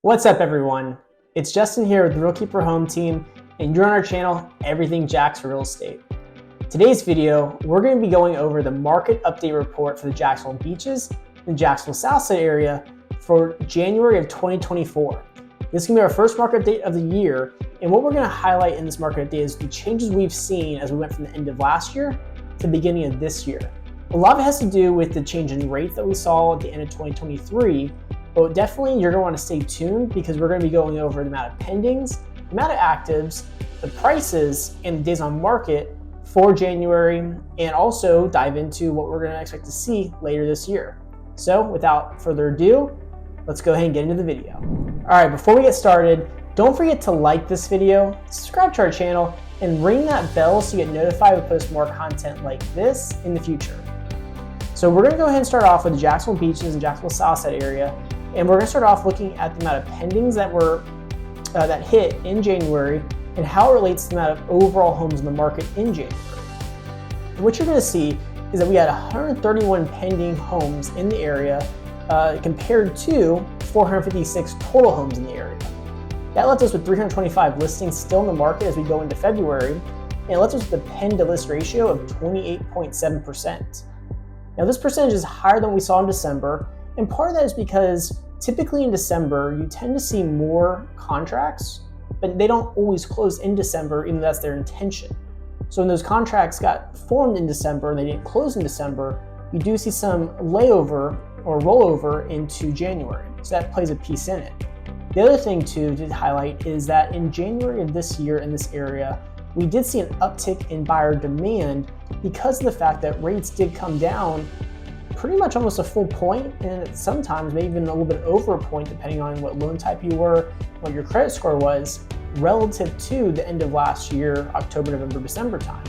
What's up, everyone? It's Justin here with the Real Keeper Home Team, and you're on our channel, Everything Jax Real Estate. Today's video, we're going to be going over the market update report for the Jacksonville Beaches and Jacksonville Southside area for January of 2024. This is going to be our first market update of the year, and what we're going to highlight in this market update is the changes we've seen as we went from the end of last year to the beginning of this year. A lot of it has to do with the change in rates that we saw at the end of 2023. But definitely you're going to want to stay tuned because we're going to be going over the amount of pendings, the amount of actives, the prices, and the days on market for January, and also dive into what we're going to expect to see later this year. So without further ado, let's go ahead and get into the video. All right, before we get started, don't forget to like this video, subscribe to our channel, and ring that bell so you get notified when we post more content like this in the future. So we're going to go ahead and start off with the Jacksonville Beaches and Jacksonville Southside area. And we're going to start off looking at the amount of pendings that hit in January and how it relates to the amount of overall homes in the market in January. And what you're going to see is that we had 131 pending homes in the area compared to 456 total homes in the area. That left us with 325 listings still in the market as we go into February, and it left us with a pen to list ratio of 28.7%. Now this percentage is higher than we saw in December, and part of that is because typically in December, you tend to see more contracts, but they don't always close in December, even though that's their intention. So when those contracts got formed in December and they didn't close in December, you do see some layover or rollover into January. So that plays a piece in it. The other thing to highlight is that in January of this year in this area, we did see an uptick in buyer demand because of the fact that rates did come down pretty much almost a full point, and sometimes maybe even a little bit over a point depending on what loan type you were, what your credit score was, relative to the end of last year, October, November, December time.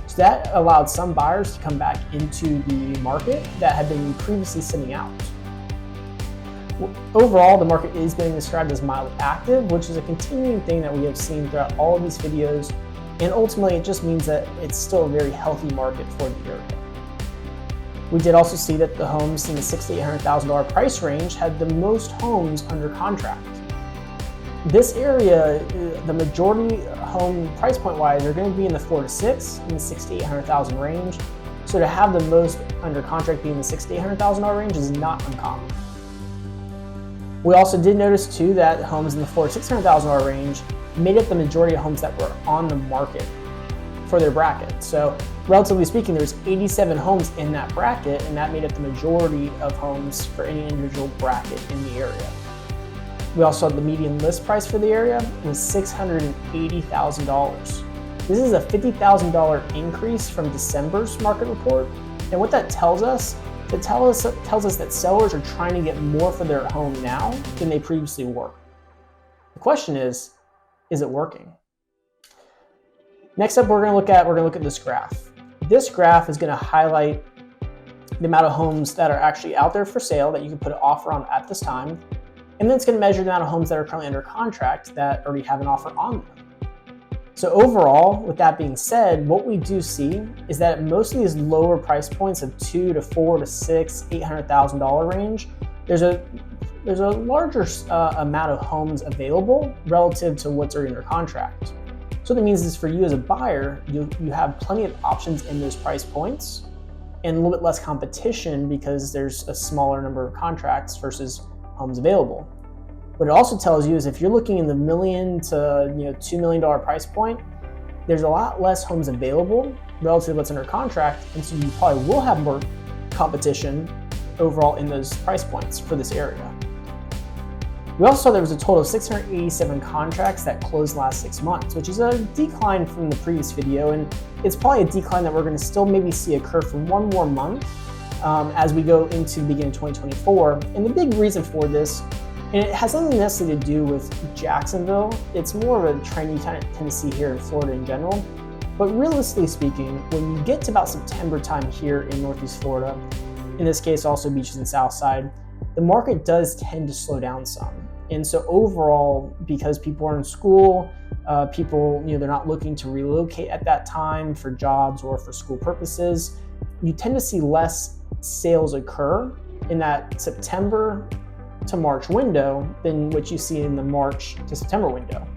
So that allowed some buyers to come back into the market that had been previously sitting out. Overall, the market is being described as mildly active, which is a continuing thing that we have seen throughout all of these videos, and ultimately it just means that it's still a very healthy market for the area. We did also see that the homes in the $600,000 to $800,000 price range had the most homes under contract. This area, the majority home price point wise, are going to be in the 4 to 6, in the $600,000 to $800,000 range. So to have the most under contract being the $600,000 to $800,000 range is not uncommon. We also did notice too that homes in the $400,000 to $600,000 range made up the majority of homes that were on the market for their bracket. So relatively speaking, there's 87 homes in that bracket, and that made up the majority of homes for any individual bracket in the area. We also had the median list price for the area was $680,000. This is a $50,000 increase from December's market report, and what that tells us, it tells us that sellers are trying to get more for their home now than they previously were. The question is it working? Next up, we're going to look at this graph. This graph is going to highlight the amount of homes that are actually out there for sale that you can put an offer on at this time. And then it's going to measure the amount of homes that are currently under contract that already have an offer on them. So overall, with that being said, what we do see is that at most of these lower price points of $200,000 to $400,000 to $600,000, $800,000 range, there's a larger amount of homes available relative to what's already under contract. So what that means is for you as a buyer, you have plenty of options in those price points and a little bit less competition because there's a smaller number of contracts versus homes available. What it also tells you is if you're looking in the $1 million to $2 million price point, there's a lot less homes available relative to what's under contract, and so you probably will have more competition overall in those price points for this area. We also saw there was a total of 687 contracts that closed last 6 months, which is a decline from the previous video, and it's probably a decline that we're going to still maybe see occur for one more month as we go into the beginning of 2024. And the big reason for this, and it has nothing necessarily to do with Jacksonville, it's more of a trend you kind of tend to see here in Florida in general. But realistically speaking, when you get to about September time here in Northeast Florida, in this case also Beaches and Southside, the market does tend to slow down some. And so overall, because people are in school, people, they're not looking to relocate at that time for jobs or for school purposes, you tend to see less sales occur in that September to March window than what you see in the March to September window.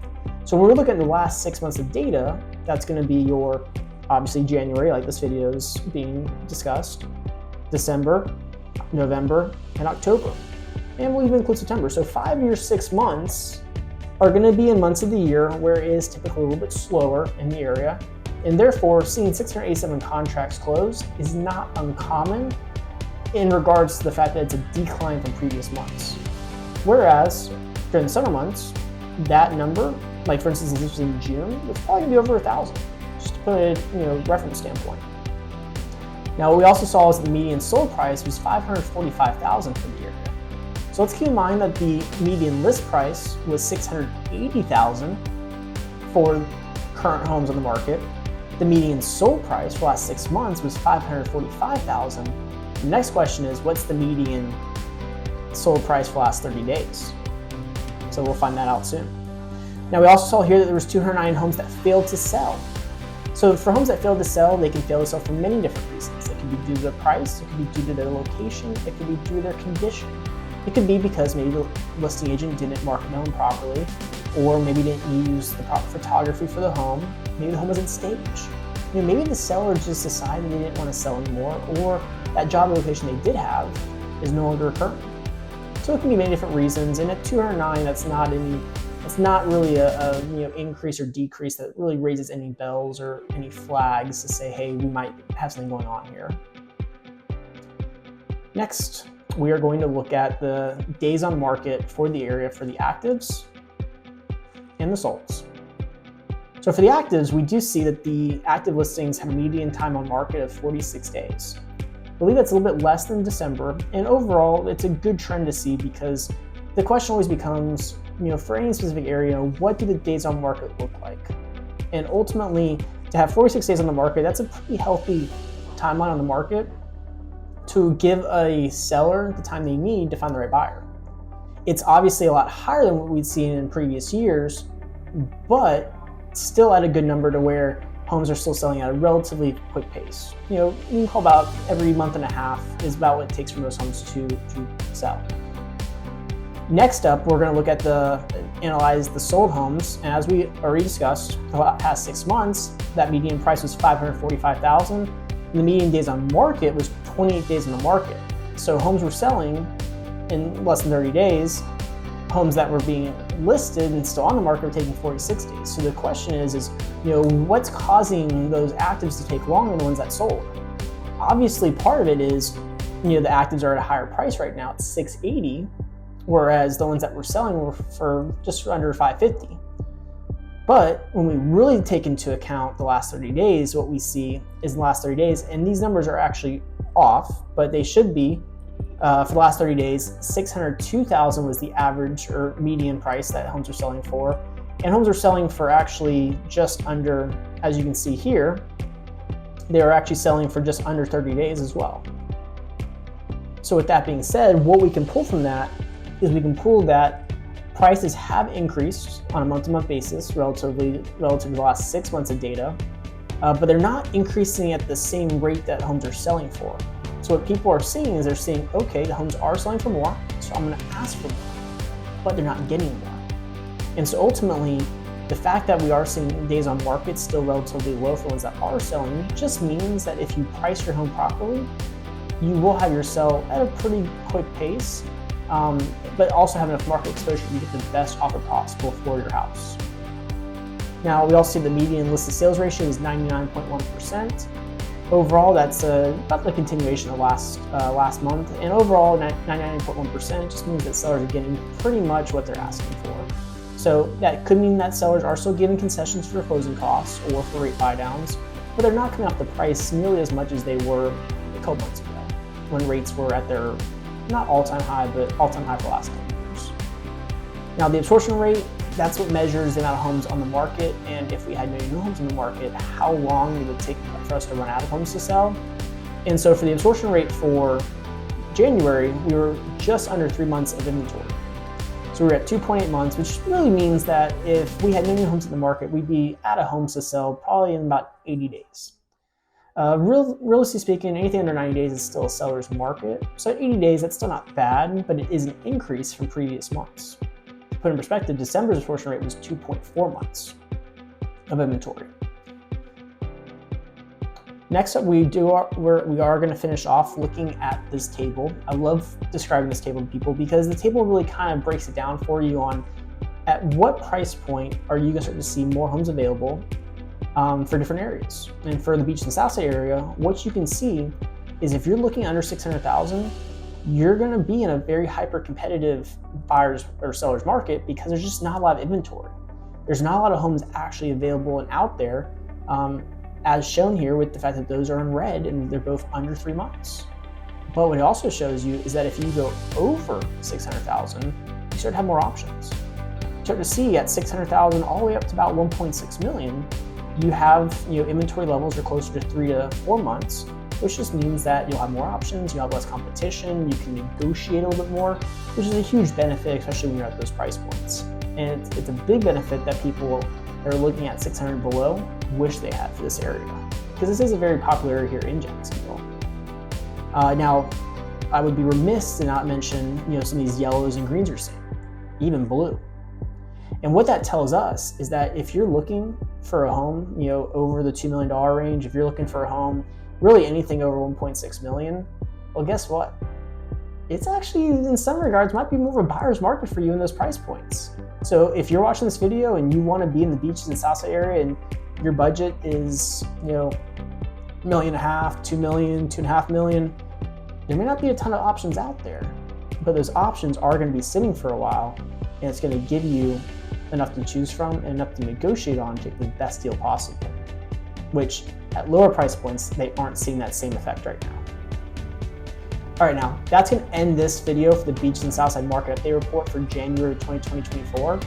So we're looking at the last 6 months of data. That's going to be your, obviously, January, like this video is being discussed, December, November, and October. And we'll even include September. So 5 years, 6 months are going to be in months of the year where it is typically a little bit slower in the area. And therefore, seeing 687 contracts closed is not uncommon in regards to the fact that it's a decline from previous months. Whereas during the summer months, that number, like for instance, this was in June, it's probably gonna be over 1,000, just to put it, reference standpoint. Now, what we also saw is the median sold price was $545,000 for the area. So let's keep in mind that the median list price was $680,000 for current homes on the market. The median sold price for the last 6 months was $545,000. The next question is, what's the median sold price for the last 30 days? So we'll find that out soon. Now, we also saw here that there was 209 homes that failed to sell. So for homes that failed to sell, they can fail to sell for many different reasons. It could be due to the price, it could be due to their location, it could be due to their condition. It could be because maybe the listing agent didn't market the home properly, or maybe didn't use the proper photography for the home. Maybe the home wasn't staged. Maybe the seller just decided they didn't want to sell anymore, or that job location they did have is no longer occurring. So it can be many different reasons. And at 209, that's not really a increase or decrease that really raises any bells or any flags to say, hey, we might have something going on here. Next, we are going to look at the days on market for the area for the actives and the solds. So for the actives, we do see that the active listings have a median time on market of 46 days. I believe that's a little bit less than December, and overall, it's a good trend to see because the question always becomes, for any specific area, what do the days on market look like? And ultimately, to have 46 days on the market, that's a pretty healthy timeline on the market to give a seller the time they need to find the right buyer. It's obviously a lot higher than what we'd seen in previous years, but still at a good number to where homes are still selling at a relatively quick pace. You can call about every month and a half is about what it takes for most homes to sell. Next up, we're going to look at analyze the sold homes. And as we already discussed, the past 6 months, that median price was $545,000. And the median days on market was 28 days in the market. So homes were selling in less than 30 days. Homes that were being listed and still on the market were taking 46 days. So the question is what's causing those actives to take longer than the ones that sold? Obviously, part of it is, the actives are at a higher price right now. It's $680, whereas the ones that were selling were for just under $550. But when we really take into account the last 30 days, what we see is in the last 30 days, and these numbers are actually off, but they should be, for the last 30 days, $602,000 was the average or median price that homes are selling for. And homes are selling for actually just under, as you can see here, they are actually selling for just under 30 days as well. So with that being said, what we can pull from that is we can pull that prices have increased on a month-to-month basis relative to the last 6 months of data, but they're not increasing at the same rate that homes are selling for. So what people are seeing is they're seeing, okay, the homes are selling for more, so I'm going to ask for more, but they're not getting more. And so ultimately, the fact that we are seeing days on market still relatively low for ones that are selling just means that if you price your home properly, you will have your sell at a pretty quick pace, but also have enough market exposure to get the best offer possible for your house. Now, we also see the median listed sales ratio is 99.1%. Overall, that's about the continuation of last month. And overall, 99.1% just means that sellers are getting pretty much what they're asking for. So that could mean that sellers are still giving concessions for closing costs or for rate buy downs, but they're not coming off the price nearly as much as they were a couple months ago when rates were at their, not all-time high, but all-time high for the last couple years. Now, the absorption rate, that's what measures the amount of homes on the market, and if we had no new homes on the market, how long it would take for us to run out of homes to sell. And so for the absorption rate for January, we were just under 3 months of inventory. So we're at 2.8 months, which really means that if we had no new homes in the market, we'd be out of homes to sell probably in about 80 days. Realistically speaking, anything under 90 days is still a seller's market. So at 80 days, that's still not bad, but it is an increase from previous months. To put in perspective, December's absorption rate was 2.4 months of inventory. Next up, we are going to finish off looking at this table. I love describing this table to people because the table really kind of breaks it down for you on at what price point are you going to start to see more homes available for different areas. And for the Beaches and Southside area, what you can see is if you're looking under 600,000, you're going to be in a very hyper competitive buyers or sellers market because there's just not a lot of inventory. There's not a lot of homes actually available and out there, as shown here with the fact that those are in red and they're both under 3 months. But what it also shows you is that if you go over 600,000, you start to have more options. You start to see at 600,000 all the way up to about 1.6 million, you have inventory levels are closer to 3 to 4 months, which just means that you'll have more options, you'll have less competition, you can negotiate a little bit more, which is a huge benefit, especially when you're at those price points. And it's a big benefit that people that are looking at 600 and below wish they had for this area, because this is a very popular area here in Jacksonville. Now, I would be remiss to not mention some of these yellows and greens are seeing, even blue. And what that tells us is that if you're looking for a home, over the $2 million range, if you're looking for a home, really anything over 1.6 million, well, guess what? It's actually, in some regards, might be more of a buyer's market for you in those price points. So if you're watching this video and you want to be in the Beaches and Southside area and your budget is, $1.5 million, $2 million, $2.5 million, there may not be a ton of options out there, but those options are going to be sitting for a while, and it's going to give you enough to choose from and enough to negotiate on to get the best deal possible, which at lower price points, they aren't seeing that same effect right now. All right, now that's going to end this video for the Beaches and Southside Market Update Report for January 2024.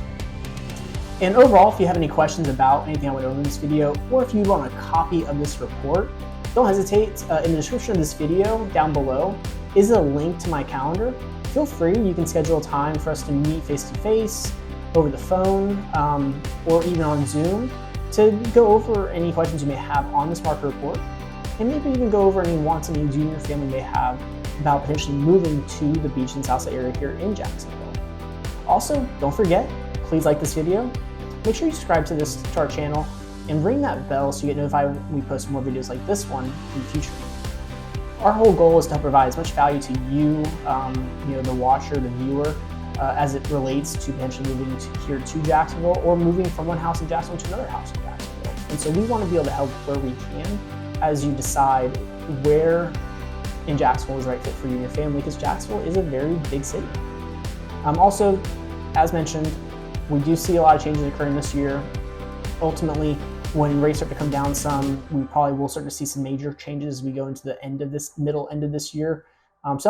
And overall, if you have any questions about anything I went over in this video, or if you want a copy of this report, don't hesitate. In the description of this video down below is a link to my calendar. Feel free, you can schedule a time for us to meet face-to-face, over the phone, or even on Zoom to go over any questions you may have on this market report, and maybe even go over any wants and needs you and your family may have about potentially moving to the Beach and Southside area here in Jacksonville. Also, don't forget, please like this video, make sure you subscribe to our channel, and ring that bell so you get notified when we post more videos like this one in the future. Our whole goal is to help provide as much value to you, the watcher, the viewer, as it relates to potentially moving here to Jacksonville or moving from one house in Jacksonville to another house in Jacksonville. And so we want to be able to help where we can as you decide where in Jacksonville is the right fit for you and your family, because Jacksonville is a very big city. Also, as mentioned, we do see a lot of changes occurring this year. Ultimately, when rates start to come down some, we probably will start to see some major changes as we go into the middle end of this year. So